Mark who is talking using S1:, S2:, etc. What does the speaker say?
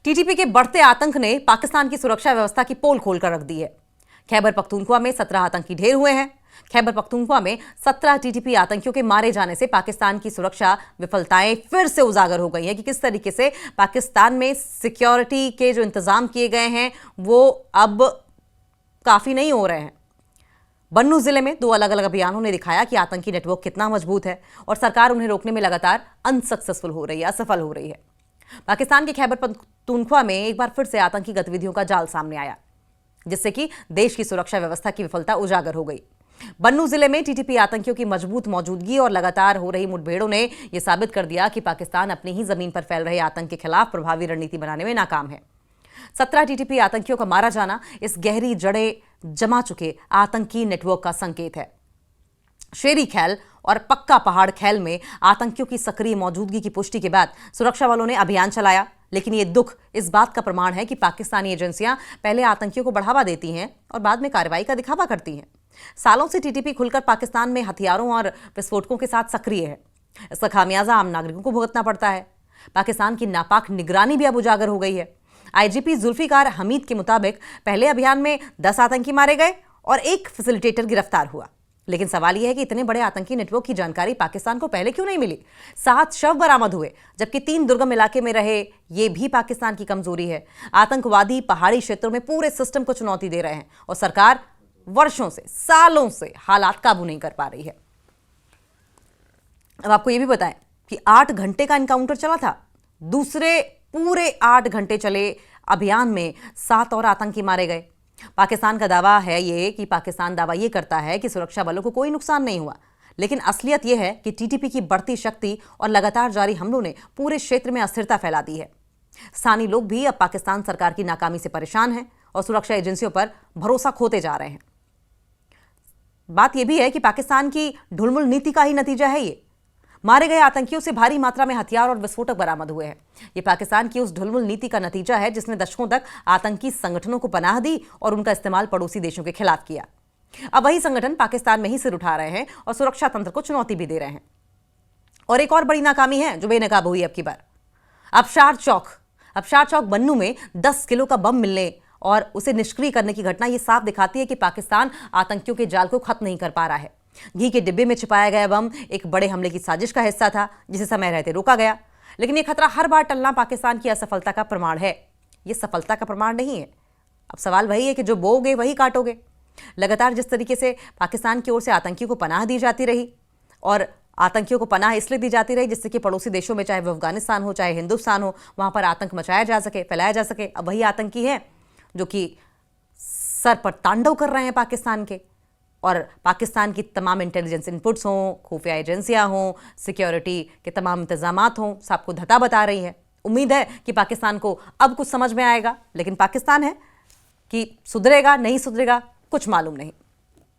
S1: TTP के बढ़ते आतंक ने पाकिस्तान की सुरक्षा व्यवस्था की पोल खोलकर रख दी है। खैबर पख्तूनख्वा में 17 आतंकी ढेर हुए हैं। खैबर पख्तूनख्वा में 17 टीटीपी आतंकियों के मारे जाने से पाकिस्तान की सुरक्षा विफलताएं फिर से उजागर हो गई हैं कि किस तरीके से पाकिस्तान में सिक्योरिटी के जो इंतजाम किए गए हैं वो अब काफी नहीं हो रहे हैं। बन्नू जिले में 2 अलग अलग अभियानों ने दिखाया कि आतंकी नेटवर्क कितना मजबूत है और सरकार उन्हें रोकने में लगातार अनसक्सेसफुल हो रही है, असफल हो रही है। पाकिस्तान के खैबर पख्तूनख्वा में एक बार फिर से आतंकी गतिविधियों का जाल सामने आया, जिससे कि देश की सुरक्षा व्यवस्था की विफलता उजागर हो गई। बन्नू जिले में टीटीपी आतंकियों की मजबूत मौजूदगी और लगातार हो रही मुठभेड़ों ने यह साबित कर दिया कि पाकिस्तान अपनी ही जमीन पर फैल रहे आतंक के खिलाफ प्रभावी रणनीति बनाने में नाकाम है। 17 टीटीपी आतंकियों का मारा जाना इस गहरी जड़ें जमा चुके आतंकी नेटवर्क का संकेत है। शेरी खैल और पक्का पहाड़ खैल में आतंकियों की सक्रिय मौजूदगी की पुष्टि के बाद सुरक्षा वालों ने अभियान चलाया, लेकिन यह दुख इस बात का प्रमाण है कि पाकिस्तानी एजेंसियां पहले आतंकियों को बढ़ावा देती हैं और बाद में कार्रवाई का दिखावा करती हैं। सालों से टीटीपी खुलकर पाकिस्तान में हथियारों और विस्फोटकों के साथ सक्रिय है। इसका खामियाजा आम नागरिकों को भुगतना पड़ता है। पाकिस्तान की नापाक निगरानी भी अब उजागर हो गई है। आईजीपी जुल्फिकार हमीद के मुताबिक पहले अभियान में 10 आतंकी मारे गए और एक फैसिलिटेटर गिरफ्तार हुआ। लेकिन सवाल यह है कि इतने बड़े आतंकी नेटवर्क की जानकारी पाकिस्तान को पहले क्यों नहीं मिली। 7 शव बरामद हुए, जबकि 3 दुर्गम इलाके में रहे। यह भी पाकिस्तान की कमजोरी है। आतंकवादी पहाड़ी क्षेत्रों में पूरे सिस्टम को चुनौती दे रहे हैं और सरकार वर्षों से, सालों से हालात काबू नहीं कर पा रही है। अब आपको यह भी बताएं कि 8 घंटे का एनकाउंटर चला था। दूसरे पूरे 8 घंटे चले अभियान में 7 और आतंकी मारे गए। पाकिस्तान का दावा है कि पाकिस्तान दावा ये करता है कि सुरक्षा बलों को कोई नुकसान नहीं हुआ, लेकिन असलियत यह है कि टीटीपी की बढ़ती शक्ति और लगातार जारी हमलों ने पूरे क्षेत्र में अस्थिरता फैला दी है। स्थानीय लोग भी अब पाकिस्तान सरकार की नाकामी से परेशान हैं और सुरक्षा एजेंसियों पर भरोसा खोते जा रहे हैं। बात यह भी है कि पाकिस्तान की ढुलमुल नीति का ही नतीजा है ये। मारे गए आतंकियों से भारी मात्रा में हथियार और विस्फोटक बरामद हुए हैं। ये पाकिस्तान की उस ढुलमुल नीति का नतीजा है जिसने दशकों तक आतंकी संगठनों को पनाह दी और उनका इस्तेमाल पड़ोसी देशों के खिलाफ किया। अब वही संगठन पाकिस्तान में ही सिर उठा रहे हैं और सुरक्षा तंत्र को चुनौती भी दे रहे हैं। और एक और बड़ी नाकामी है जो बेनकाब हुई अब की बार। अबशार चौक बन्नू में 10 किलो का बम मिलने और उसे निष्क्रिय करने की घटना यह साफ दिखाती है कि पाकिस्तान आतंकियों के जाल को खत्म नहीं कर पा रहा है। घी के डिब्बे में छिपाया गया बम एक बड़े हमले की साजिश का हिस्सा था, जिसे समय रहते रोका गया। लेकिन यह खतरा हर बार टलना पाकिस्तान की असफलता का प्रमाण है। यह सफलता का प्रमाण नहीं है। अब सवाल वही है कि जो बोओगे वही काटोगे। लगातार जिस तरीके से पाकिस्तान की ओर से आतंकियों को पनाह दी जाती रही, और आतंकियों को पनाह इसलिए दी जाती रही जिससे कि पड़ोसी देशों में, चाहे वो अफगानिस्तान हो चाहे हिंदुस्तान हो, वहां पर आतंक मचाया जा सके, फैलाया जा सके। अब वही आतंकी हैं जो कि सर पर तांडव कर रहे हैं पाकिस्तान के, और पाकिस्तान की तमाम इंटेलिजेंस इनपुट्स हों, खुफिया एजेंसियां हों, सिक्योरिटी के तमाम इंतजामात हों, सबको धता बता रही हैं। उम्मीद है कि पाकिस्तान को अब कुछ समझ में आएगा, लेकिन पाकिस्तान है कि सुधरेगा नहीं सुधरेगा कुछ मालूम नहीं।